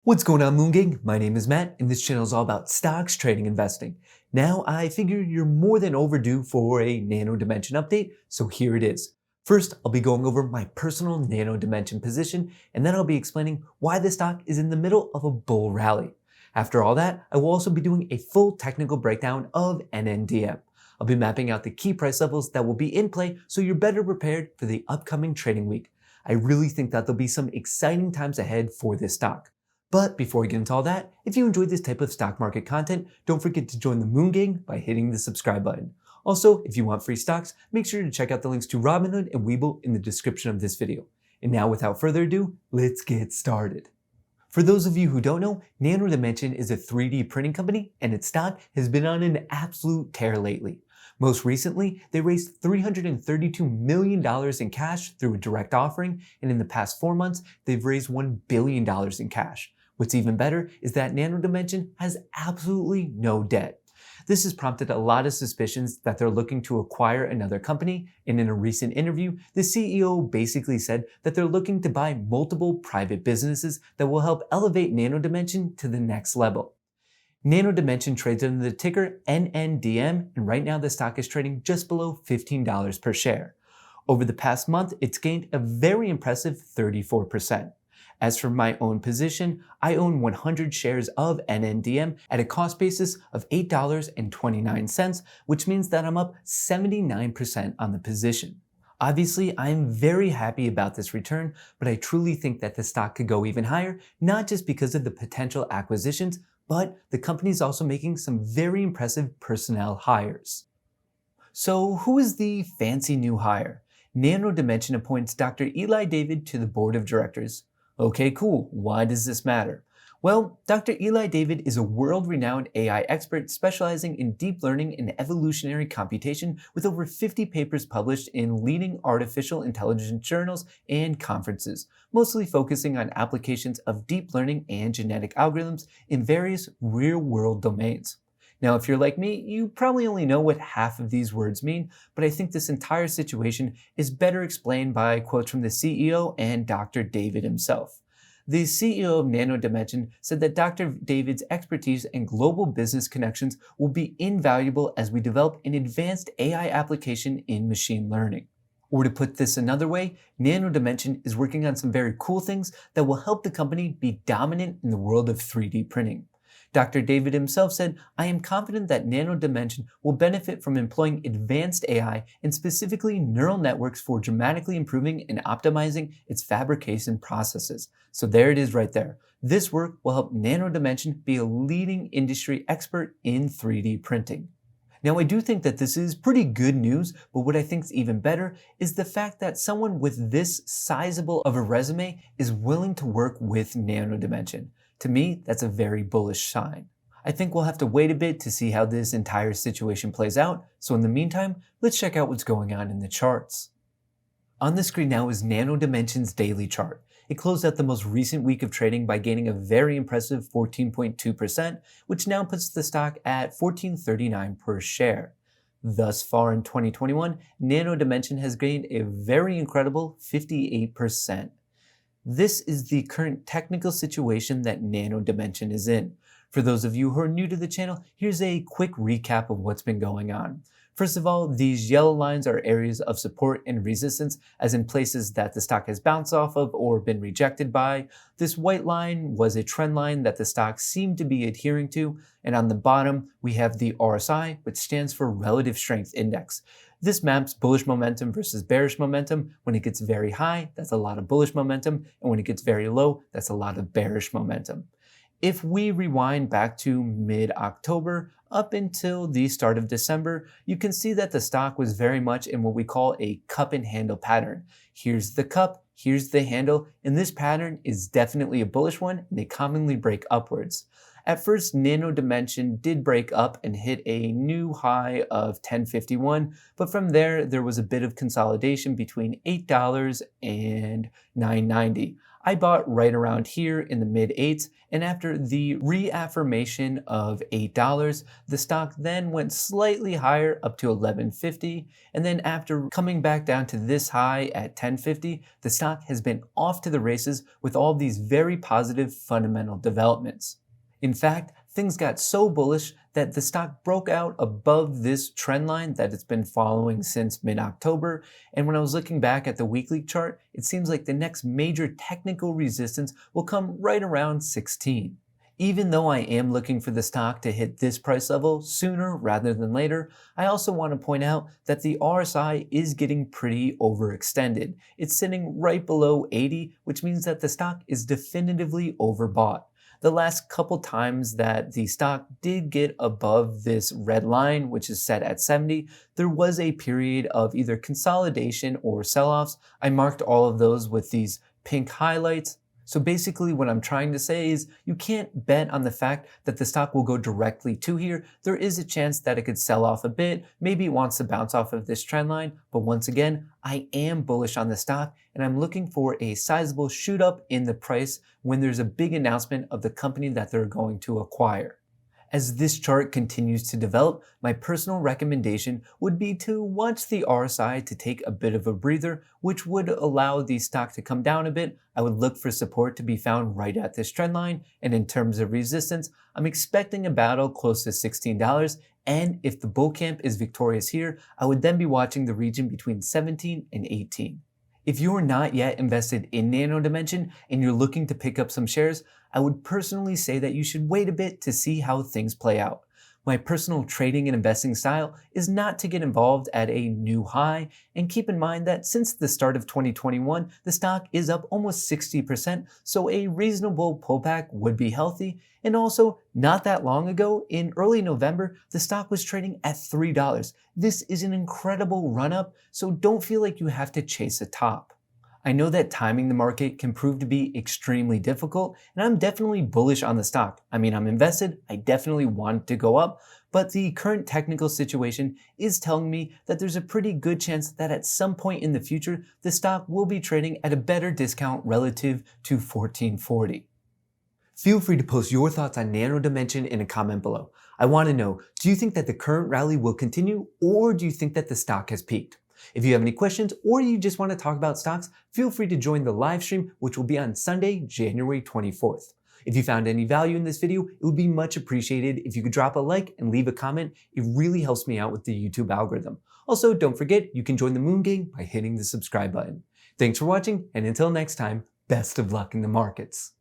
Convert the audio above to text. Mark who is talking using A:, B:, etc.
A: What's going on, Moon Gang? My name is Matt, and this channel is all about stocks, trading, investing. Now, I figure you're more than overdue for a Nano Dimension update, so here it is. First, I'll be going over my personal Nano Dimension position, and then I'll be explaining why the stock is in the middle of a bull rally. After all that, I will also be doing a full technical breakdown of NNDM. I'll be mapping out the key price levels that will be in play so you're better prepared for the upcoming trading week. I really think that there'll be some exciting times ahead for this stock. But before we get into all that, if you enjoyed this type of stock market content, don't forget to join the Moon Gang by hitting the subscribe button. Also, if you want free stocks, make sure to check out the links to Robinhood and Webull in the description of this video. And now, without further ado, let's get started. For those of you who don't know, Nano Dimension is a 3D printing company, and its stock has been on an absolute tear lately. Most recently, they raised $332 million in cash through a direct offering, and in the past 4 months, they've raised $1 billion in cash. What's even better is that Nano Dimension has absolutely no debt. This has prompted a lot of suspicions that they're looking to acquire another company, and in a recent interview, the CEO basically said that they're looking to buy multiple private businesses that will help elevate Nano Dimension to the next level. Nano Dimension trades under the ticker NNDM, and right now the stock is trading just below $15 per share. Over the past month, it's gained a very impressive 34%. As for my own position, I own 100 shares of NNDM at a cost basis of $8.29, which means that I'm up 79% on the position. Obviously, I'm very happy about this return, but I truly think that the stock could go even higher, not just because of the potential acquisitions, but the company is also making some very impressive personnel hires. So who is the fancy new hire? Nano Dimension appoints Dr. Eli David to the board of directors. Okay, cool. Why does this matter? Well, Dr. Eli David is a world-renowned AI expert specializing in deep learning and evolutionary computation with over 50 papers published in leading artificial intelligence journals and conferences, mostly focusing on applications of deep learning and genetic algorithms in various real-world domains. Now, if you're like me, you probably only know what half of these words mean, but I think this entire situation is better explained by quotes from the CEO and Dr. David himself. The CEO of Nano Dimension said that Dr. David's expertise and global business connections will be invaluable as we develop an advanced AI application in machine learning. Or to put this another way, Nano Dimension is working on some very cool things that will help the company be dominant in the world of 3D printing. Dr. David himself said, "I am confident that Nano Dimension will benefit from employing advanced AI and specifically neural networks for dramatically improving and optimizing its fabrication processes." So there it is right there. This work will help Nano Dimension be a leading industry expert in 3D printing. Now, I do think that this is pretty good news, but what I think is even better is the fact that someone with this sizable of a resume is willing to work with Nano Dimension. To me, that's a very bullish sign. I think we'll have to wait a bit to see how this entire situation plays out, so in the meantime, let's check out what's going on in the charts. On the screen now is Nano Dimension's daily chart. It closed out the most recent week of trading by gaining a very impressive 14.2%, which now puts the stock at $14.39 per share. Thus far in 2021, Nano Dimension has gained a very incredible 58%. This is the current technical situation that Nano Dimension is in. For those of you who are new to the channel, here's a quick recap of what's been going on. First of all, these yellow lines are areas of support and resistance, as in places that the stock has bounced off of or been rejected by. This white line was a trend line that the stock seemed to be adhering to, and on the bottom, we have the RSI, which stands for Relative Strength Index. This maps bullish momentum versus bearish momentum. When it gets very high, that's a lot of bullish momentum, and when it gets very low, that's a lot of bearish momentum. If we rewind back to mid-October up until the start of December, you can see that the stock was very much in what we call a cup and handle pattern. Here's the cup, here's the handle, and this pattern is definitely a bullish one, and they commonly break upwards. At first, Nano Dimension did break up and hit a new high of 1051, but from there was a bit of consolidation between $8 and $9.90. I bought right around here in the mid 8s, and after the reaffirmation of $8, the stock then went slightly higher up to $11.50, and then after coming back down to this high at $10.50, the stock has been off to the races with all these very positive fundamental developments. In fact, things got so bullish that the stock broke out above this trend line that it's been following since mid-October, and when I was looking back at the weekly chart, it seems like the next major technical resistance will come right around 16. Even though I am looking for the stock to hit this price level sooner rather than later, I also want to point out that the RSI is getting pretty overextended. It's sitting right below 80, which means that the stock is definitively overbought. The last couple times that the stock did get above this red line, which is set at 70, there was a period of either consolidation or sell-offs. I marked all of those with these pink highlights. So basically what I'm trying to say is you can't bet on the fact that the stock will go directly to here. There is a chance that it could sell off a bit. Maybe it wants to bounce off of this trend line. But once again, I am bullish on the stock and I'm looking for a sizable shoot up in the price when there's a big announcement of the company that they're going to acquire. As this chart continues to develop, my personal recommendation would be to watch the RSI to take a bit of a breather, which would allow the stock to come down a bit. I would look for support to be found right at this trend line, and in terms of resistance, I'm expecting a battle close to $16, and if the bull camp is victorious here, I would then be watching the region between 17 and 18. If you are not yet invested in Nano Dimension and you're looking to pick up some shares, I would personally say that you should wait a bit to see how things play out. My personal trading and investing style is not to get involved at a new high, and keep in mind that since the start of 2021, the stock is up almost 60%, so a reasonable pullback would be healthy. And also, not that long ago, in early November, the stock was trading at $3. This is an incredible run-up, so don't feel like you have to chase a top. I know that timing the market can prove to be extremely difficult, and I'm definitely bullish on the stock. I mean, I'm invested, I definitely want it to go up, but the current technical situation is telling me that there's a pretty good chance that at some point in the future, the stock will be trading at a better discount relative to 1440. Feel free to post your thoughts on Nano Dimension in a comment below. I want to know, do you think that the current rally will continue, or do you think that the stock has peaked? If you have any questions or you just want to talk about stocks, feel free to join the live stream, which will be on Sunday, January 24th. If you found any value in this video, it would be much appreciated if you could drop a like and leave a comment. It really helps me out with the YouTube algorithm. Also, don't forget, you can join the Moon Gang by hitting the subscribe button. Thanks for watching, and until next time, best of luck in the markets.